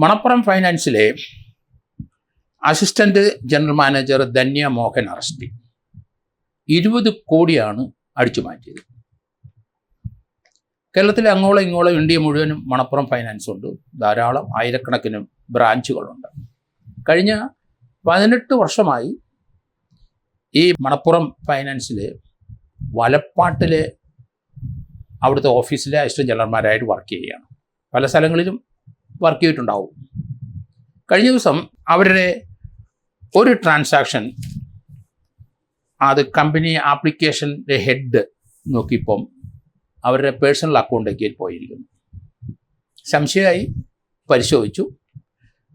മണപ്പുറം ഫൈനാൻസിലെ assistant general manager Dhanya Mohan അറസ്റ്റിൽ 20 കോടിയാണ് അടിച്ചു മാറ്റിയത്. കേരളത്തിലെ അങ്ങോളം ഇങ്ങോളം ഇന്ത്യ മുഴുവനും മണപ്പുറം ഫൈനാൻസ് ഉണ്ട്. ധാരാളം ആയിരക്കണക്കിന് ബ്രാഞ്ചുകളുണ്ട്. കഴിഞ്ഞ 18 വർഷമായി ഈ മണപ്പുറം ഫൈനാൻസിൽ വലപ്പാട്ടിലെ അവിടുത്തെ ഓഫീസിലെ അസിസ്റ്റന്റ് ജനറൽമാരായിട്ട് വർക്ക് ചെയ്യുകയാണ്. പല സ്ഥലങ്ങളിലും വർക്ക് ചെയ്തിട്ടുണ്ടാവും. കഴിഞ്ഞ ദിവസം അവരുടെ ഒരു ട്രാൻസാക്ഷൻ അത് കമ്പനി ആപ്ലിക്കേഷൻ്റെ ഹെഡ് നോക്കിയപ്പം അവരുടെ പേഴ്സണൽ അക്കൗണ്ടിലേക്ക് പോയിരിക്കുന്നു. സംശയമായി പരിശോധിച്ചു.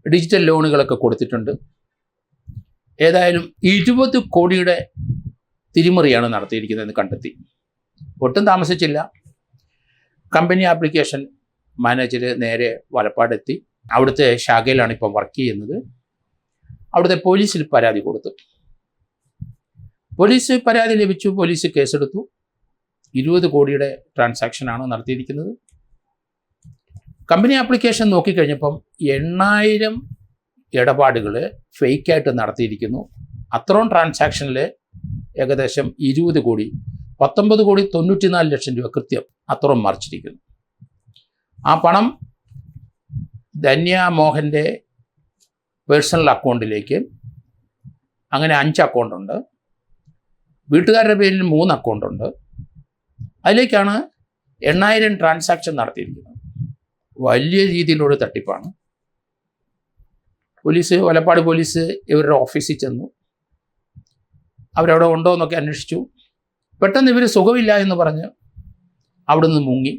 ഡിജിറ്റൽ ലോണുകളൊക്കെ കൊടുത്തിട്ടുണ്ട്. ഏതായാലും 20 കോടിയുടെ തിരിമറിയാണ് നടത്തിയിരിക്കുന്നതെന്ന് കണ്ടെത്തി. ഒട്ടും താമസിച്ചില്ല. കമ്പനി ആപ്ലിക്കേഷൻ മാനേജർ നേരെ വലപ്പാടെത്തി. അവിടുത്തെ ശാഖയിലാണ് ഇപ്പം വർക്ക് ചെയ്യുന്നത്. അവിടുത്തെ പോലീസിൽ പരാതി കൊടുത്തു. പോലീസ് പരാതി ലഭിച്ചു. പോലീസ് കേസെടുത്തു. 20 കോടിയുടെ ട്രാൻസാക്ഷനാണ് നടത്തിയിരിക്കുന്നത്. കമ്പനി ആപ്ലിക്കേഷൻ നോക്കിക്കഴിഞ്ഞപ്പം 8000 ഇടപാടുകൾ ഫേക്കായിട്ട് നടത്തിയിരിക്കുന്നു. അത്രയും ട്രാൻസാക്ഷനിൽ ഏകദേശം 20 കോടി 19 കോടി 94 ലക്ഷം രൂപ കൃത്യം അത്രയും മറിച്ചിരിക്കുന്നു. ആ പണം ധന്യ മോഹൻ്റെ പേഴ്സണൽ അക്കൗണ്ടിലേക്ക്, അങ്ങനെ 5 അക്കൗണ്ടുണ്ട്. വീട്ടുകാരുടെ പേരിൽ 3 അക്കൗണ്ടുണ്ട്. അതിലേക്കാണ് 8000 ട്രാൻസാക്ഷൻ നടത്തിയിരിക്കുന്നത്. വലിയ രീതിയിലുള്ള തട്ടിപ്പാണ്. വലപ്പാട് പോലീസ് ഇവരുടെ ഓഫീസിൽ ചെന്നു. അവരവിടെ ഉണ്ടോ എന്നൊക്കെ അന്വേഷിച്ചു. പെട്ടെന്ന് ഇവർ സുഖമില്ല എന്ന് പറഞ്ഞ് അവിടുന്ന് മുങ്ങി.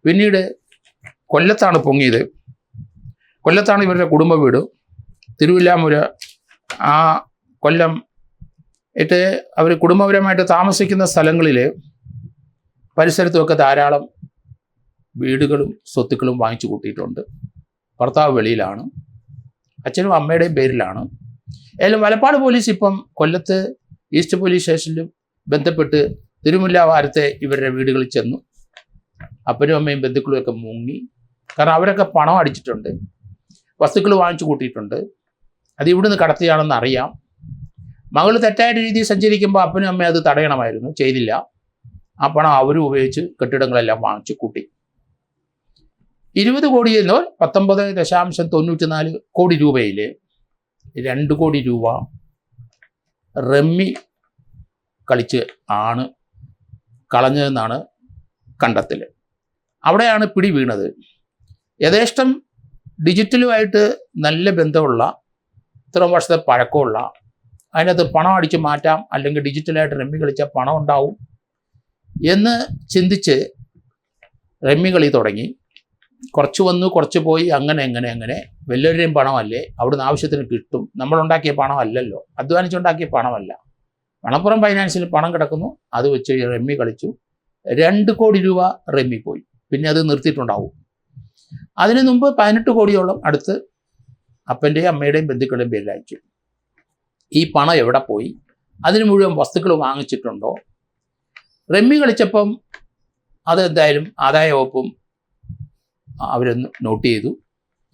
പിന്നീട് കൊല്ലത്താണ് പൊങ്ങിയത്. കൊല്ലത്താണ് ഇവരുടെ കുടുംബ വീട്. തിരുവില്ലാമൂര ആ കൊല്ലം അവർ കുടുംബപരമായിട്ട് താമസിക്കുന്ന സ്ഥലങ്ങളിൽ പരിസരത്തുമൊക്കെ ധാരാളം വീടുകളും സ്വത്തുക്കളും വാങ്ങിച്ചു കൂട്ടിയിട്ടുണ്ട്. ഭർത്താവ് വെളിയിലാണ്. അച്ഛനും അമ്മയുടെയും പേരിലാണ്. ഏതായാലും വലപ്പാട് പോലീസ് ഇപ്പം കൊല്ലത്ത് ഈസ്റ്റ് പോലീസ് സ്റ്റേഷനിലും ബന്ധപ്പെട്ട് തിരുമുല്ലാവാരത്തെ ഇവരുടെ വീടുകളിൽ ചെന്നു. അപ്പനും അമ്മയും ബന്ധുക്കളും ഒക്കെ മുങ്ങി. കാരണം അവരൊക്കെ പണം അടിച്ചിട്ടുണ്ട്, വസ്തുക്കൾ വാങ്ങിച്ചു കൂട്ടിയിട്ടുണ്ട്. അത് ഇവിടുന്ന് കടത്തിയാണെന്ന് അറിയാം. മകൾ തെറ്റായിട്ട് രീതിയിൽ സഞ്ചരിക്കുമ്പോൾ അപ്പനും അമ്മയും അത് തടയണമായിരുന്നു, ചെയ്തില്ല. ആ പണം അവരും ഉപയോഗിച്ച് കെട്ടിടങ്ങളെല്ലാം വാങ്ങിച്ചു കൂട്ടി. 20 കോടി എന്നോ 19.94 കോടി രൂപയിൽ 2 കോടി രൂപ റമ്മി കളിച്ച് ആണ് കളഞ്ഞതെന്നാണ് കണ്ടെത്തൽ. അവിടെയാണ് പിടി വീണത്. യഥേഷ്ടം ഡിജിറ്റലുമായിട്ട് നല്ല ബന്ധമുള്ള, ഇത്രയും വർഷത്തെ പഴക്കമുള്ള, അതിനകത്ത് പണം അടിച്ച് മാറ്റാം, അല്ലെങ്കിൽ ഡിജിറ്റലായിട്ട് റമ്മി കളിച്ചാൽ പണം ഉണ്ടാവും എന്ന് ചിന്തിച്ച് റമ്മി കളി തുടങ്ങി. കുറച്ച് വന്നു, കുറച്ച് പോയി, അങ്ങനെ വലിയവരുടെയും പണമല്ലേ, അവിടുന്ന് ആവശ്യത്തിന് കിട്ടും. നമ്മളുണ്ടാക്കിയ പണമല്ലല്ലോ, അധ്വാനിച്ചുണ്ടാക്കിയ പണമല്ല. മണപ്പുറം ഫൈനാൻസിൽ പണം കിടക്കുന്നു, അത് വെച്ച് റമ്മി കളിച്ചു. 2 കോടി രൂപ റമ്മി പോയി. പിന്നെ അത് നിർത്തിയിട്ടുണ്ടാവും. അതിനു മുമ്പ് 18 കോടിയോളം അടുത്ത് അപ്പൻ്റെയും അമ്മയുടെയും ബന്ധുക്കളുടെയും പേരിൽ അയച്ചു. ഈ പണം എവിടെ പോയി? അതിന് മുഴുവൻ വസ്തുക്കൾ വാങ്ങിച്ചിട്ടുണ്ടോ? റമ്മി കളിച്ചപ്പം അതെന്തായാലും ആദായ വകുപ്പും അവരൊന്ന് നോട്ട് ചെയ്തു.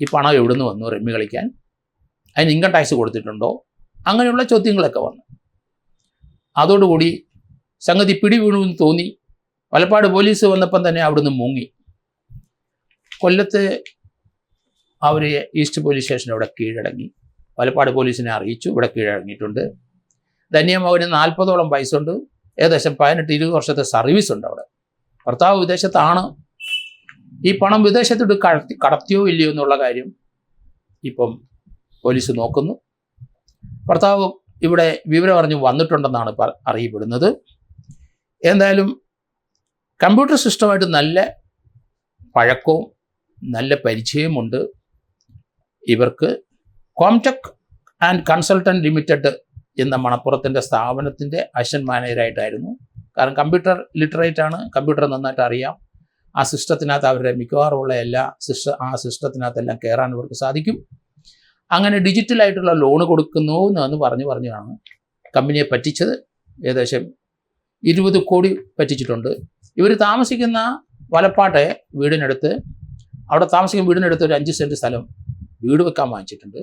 ഈ പണം എവിടെ നിന്ന് വന്നു റമ്മി കളിക്കാൻ? അതിന് ഇൻകം ടാക്സ് കൊടുത്തിട്ടുണ്ടോ? അങ്ങനെയുള്ള ചോദ്യങ്ങളൊക്കെ വന്നു. അതോടുകൂടി സംഗതി പിടി വീണുവെന്ന് തോന്നി. വലപ്പാട് പോലീസ് വന്നപ്പം തന്നെ അവിടുന്ന് മുങ്ങി. കൊല്ലത്ത് അവർ ഈസ്റ്റ് പോലീസ് സ്റ്റേഷൻ അവിടെ കീഴടങ്ങി. വലപ്പാട് പോലീസിനെ അറിയിച്ചു, ഇവിടെ കീഴടങ്ങിയിട്ടുണ്ട്. ധന്യമോഹന് 40ഓളം വയസ്സുണ്ട്. ഏകദേശം 18-20 വർഷത്തെ സർവീസ് ഉണ്ട് അവിടെ. ഭർത്താവ് വിദേശത്താണ്. ഈ പണം വിദേശത്തോട്ട് കടത്തിയോ ഇല്ലയോ എന്നുള്ള കാര്യം ഇപ്പം പോലീസ് നോക്കുന്നു. ഭർത്താവ് ഇവിടെ വിവരം അറിഞ്ഞ് വന്നിട്ടുണ്ടെന്നാണ് അറിയപ്പെടുന്നത്. എന്തായാലും കമ്പ്യൂട്ടർ സിസ്റ്റമായിട്ട് നല്ല പഴക്കവും നല്ല പരിചയമുണ്ട് ഇവർക്ക്. കോംടെക് ആൻഡ് കൺസൾട്ടൻറ്റ് ലിമിറ്റഡ് എന്ന മണപ്പുറത്തിൻ്റെ സ്ഥാപനത്തിൻ്റെ അസിസ്റ്റന്റ് മാനേജറായിട്ടായിരുന്നു. കാരണം കമ്പ്യൂട്ടർ ലിറ്ററേറ്റ് ആണ്, കമ്പ്യൂട്ടർ നന്നായിട്ട് അറിയാം. ആ സിസ്റ്റത്തിനകത്ത് അവരുടെ മിക്കവാറുമുള്ള ആ സിസ്റ്റത്തിനകത്തെല്ലാം കയറാൻ ഇവർക്ക് സാധിക്കും. അങ്ങനെ ഡിജിറ്റലായിട്ടുള്ള ലോണ് കൊടുക്കുന്നു എന്ന് പറഞ്ഞാണ് കമ്പനിയെ പറ്റിച്ചത്. ഏകദേശം 20 കോടി പറ്റിച്ചിട്ടുണ്ട്. ഇവർ താമസിക്കുന്ന വലപ്പാട്ടെ വീടിനടുത്ത് അവിടെ താമസിക്കുന്ന വീടിനടുത്ത് ഒരു 5 സെൻറ്റ് സ്ഥലം വീട് വെക്കാൻ വാങ്ങിച്ചിട്ടുണ്ട്.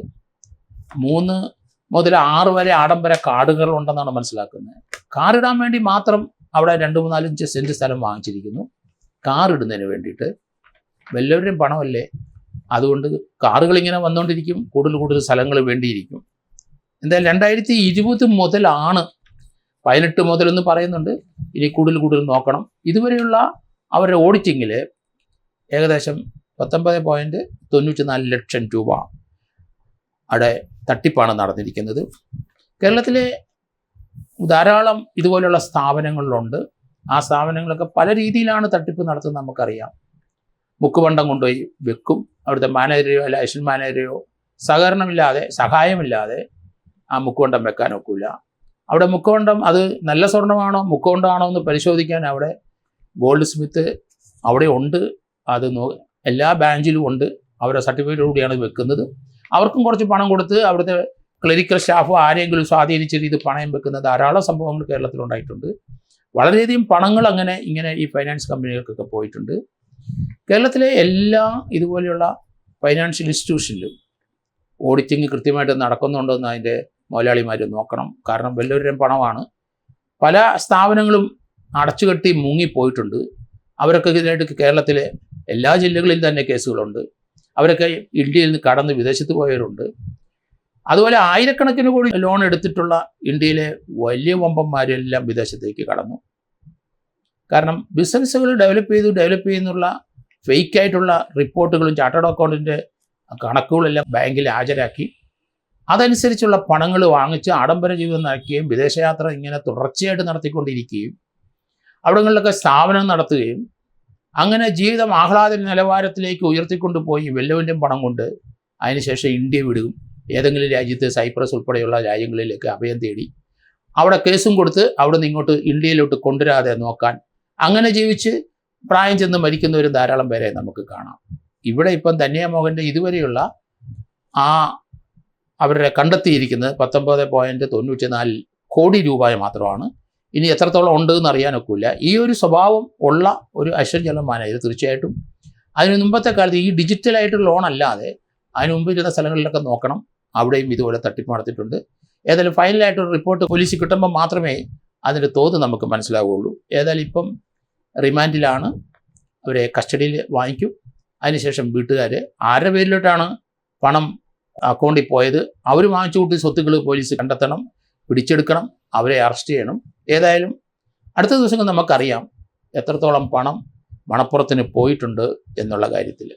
3 മുതൽ 6 വരെ ആഡംബര കാടുകളുണ്ടെന്നാണ് മനസ്സിലാക്കുന്നത്. കാറിടാൻ വേണ്ടി മാത്രം അവിടെ 2, 3, 4, 5 സെൻറ്റ് സ്ഥലം വാങ്ങിച്ചിരിക്കുന്നു. കാറിടുന്നതിന് വേണ്ടിയിട്ട്. എല്ലാവരുടെയും പണമല്ലേ, അതുകൊണ്ട് കാറുകൾ ഇങ്ങനെ വന്നുകൊണ്ടിരിക്കും, കൂടുതൽ സ്ഥലങ്ങൾ വേണ്ടിയിരിക്കും. എന്തായാലും 2020 മുതലാണ്, 18 മുതലെന്ന് പറയുന്നുണ്ട്, ഇനി കൂടുതൽ നോക്കണം. ഇതുവരെയുള്ള അവരുടെ ഓഡിറ്റിങ്ങിൽ ഏകദേശം 19.94 ലക്ഷം രൂപ അവിടെ തട്ടിപ്പാണ് നടന്നിരിക്കുന്നത്. കേരളത്തിലെ ധാരാളം ഇതുപോലെയുള്ള സ്ഥാപനങ്ങളിലുണ്ട്. ആ സ്ഥാപനങ്ങളൊക്കെ പല രീതിയിലാണ് തട്ടിപ്പ് നടത്തുന്നത് നമുക്കറിയാം. മുക്കുപണ്ടം കൊണ്ടുപോയി വെക്കും. അവിടുത്തെ മാനേജരെയോ അല്ല അസിസ്റ്റന്റ് മാനേജരെയോ സഹായമില്ലാതെ ആ മുക്കുപണ്ടം വെക്കാൻ ഒക്കില്ല. അവിടെ മുക്കുപണ്ടം അത് നല്ല സ്വർണ്ണമാണോ മുക്കുപണ്ടമാണോ എന്ന് പരിശോധിക്കാൻ അവിടെ ഗോൾഡ് സ്മിത്ത് അവിടെ ഉണ്ട്. അത് എല്ലാ ബ്രാഞ്ചിലും ഉണ്ട്. അവരുടെ സർട്ടിഫിക്കറ്റോടുകൂടിയാണ് വെക്കുന്നത്. അവർക്കും കുറച്ച് പണം കൊടുത്ത് അവിടുത്തെ ക്ലറിക്കൽ സ്റ്റാഫോ ആരെങ്കിലും സ്വാധീനിച്ചിട്ട് ഇത് പണയം വെക്കുന്ന ധാരാളം സംഭവങ്ങൾ കേരളത്തിലുണ്ടായിട്ടുണ്ട്. വളരെയധികം പണങ്ങൾ ഇങ്ങനെ ഈ ഫൈനാൻസ് കമ്പനികൾക്കൊക്കെ പോയിട്ടുണ്ട്. കേരളത്തിലെ എല്ലാ ഇതുപോലെയുള്ള ഫൈനാൻഷ്യൽ ഇൻസ്റ്റിറ്റ്യൂഷനിലും ഓഡിറ്റിംഗ് കൃത്യമായിട്ട് നടക്കുന്നുണ്ടോ എന്ന് അതിൻ്റെ മുതലാളിമാർ നോക്കണം. കാരണം വലിയവരുടെയും പണമാണ്. പല സ്ഥാപനങ്ങളും അടച്ചുകെട്ടി മുങ്ങിപ്പോയിട്ടുണ്ട്. അവരൊക്കെ ഇതിനായിട്ട് കേരളത്തിലെ എല്ലാ ജില്ലകളിലും തന്നെ കേസുകളുണ്ട്. അവരൊക്കെ ഇന്ത്യയിൽ നിന്ന് കടന്ന് വിദേശത്ത് പോയവരുണ്ട്. അതുപോലെ ആയിരക്കണക്കിന് കോടി ലോൺ എടുത്തിട്ടുള്ള ഇന്ത്യയിലെ വലിയ വമ്പന്മാരെല്ലാം വിദേശത്തേക്ക് കടന്നു. കാരണം ബിസിനസ്സുകൾ ഡെവലപ്പ് ചെയ്യുന്നുള്ള ഫേക്കായിട്ടുള്ള റിപ്പോർട്ടുകളും ചാർട്ടേഡ് അക്കൗണ്ടിൻ്റെ കണക്കുകളെല്ലാം ബാങ്കിൽ ഹാജരാക്കി അതനുസരിച്ചുള്ള പണങ്ങൾ വാങ്ങിച്ച് ആഡംബര ജീവിതം നടക്കുകയും വിദേശയാത്ര ഇങ്ങനെ തുടർച്ചയായിട്ട് നടത്തിക്കൊണ്ടിരിക്കുകയും അവിടങ്ങളിലൊക്കെ സ്ഥാപനം നടത്തുകയും അങ്ങനെ ജീവിതം ആഹ്ലാദ നിലവാരത്തിലേക്ക് ഉയർത്തിക്കൊണ്ടുപോയി വലിയ പണം കൊണ്ട് അതിനുശേഷം ഇന്ത്യ വിടും. ഏതെങ്കിലും രാജ്യത്ത് സൈപ്രസ് ഉൾപ്പെടെയുള്ള രാജ്യങ്ങളിലേക്ക് അഭയം തേടി അവിടെ കേസും കൊടുത്ത് അവിടെ നിന്ന് ഇങ്ങോട്ട് ഇന്ത്യയിലോട്ട് കൊണ്ടുവരാതെ നോക്കാൻ അങ്ങനെ ജീവിച്ച് പ്രായം ചെന്ന് മരിക്കുന്നവരും ധാരാളം പേരെ നമുക്ക് കാണാം. ഇവിടെ ഇപ്പം ധന്യ മോഹൻ്റെ ഇതുവരെയുള്ള അവരുടെ കണ്ടെത്തിയിരിക്കുന്നത് 19.94 കോടി രൂപ മാത്രമാണ്. ഇനി എത്രത്തോളം ഉണ്ട് എന്ന് അറിയാനൊക്കില്ല. ഈ ഒരു സ്വഭാവം ഉള്ള ഒരു അശ്വജല മാനേജർ തീർച്ചയായിട്ടും അതിന് മുമ്പത്തെ കാലത്ത് ഈ ഡിജിറ്റലായിട്ടുള്ള ലോൺ അല്ലാതെ അതിന് മുമ്പ് ഇരുന്ന സ്ഥലങ്ങളിലൊക്കെ നോക്കണം. അവിടെയും ഇതുപോലെ തട്ടിപ്പ് നടത്തിയിട്ടുണ്ട്. ഏതായാലും ഫൈനലായിട്ടൊരു റിപ്പോർട്ട് പോലീസ് കിട്ടുമ്പോൾ മാത്രമേ അതിൻ്റെ തോത് നമുക്ക് മനസ്സിലാവുകയുള്ളൂ. ഏതായാലും ഇപ്പം റിമാൻഡിലാണ്, അവരെ കസ്റ്റഡിയിൽ വാങ്ങിക്കും. അതിനുശേഷം വീട്ടുകാർ ആരുടെ പേരിലോട്ടാണ് പണം അക്കൗണ്ടിൽ പോയത് അവർ വാങ്ങിച്ചു കൂട്ടി സ്വത്തുക്കൾ പോലീസ് കണ്ടെത്തണം, പിടിച്ചെടുക്കണം, അവരെ അറസ്റ്റ് ചെയ്യണം. ഏതായാലും അടുത്ത ദിവസങ്ങൾ നമുക്കറിയാം എത്രത്തോളം പണം മണപ്പുറത്തിന് പോയിട്ടുണ്ട് എന്നുള്ള കാര്യത്തിൽ.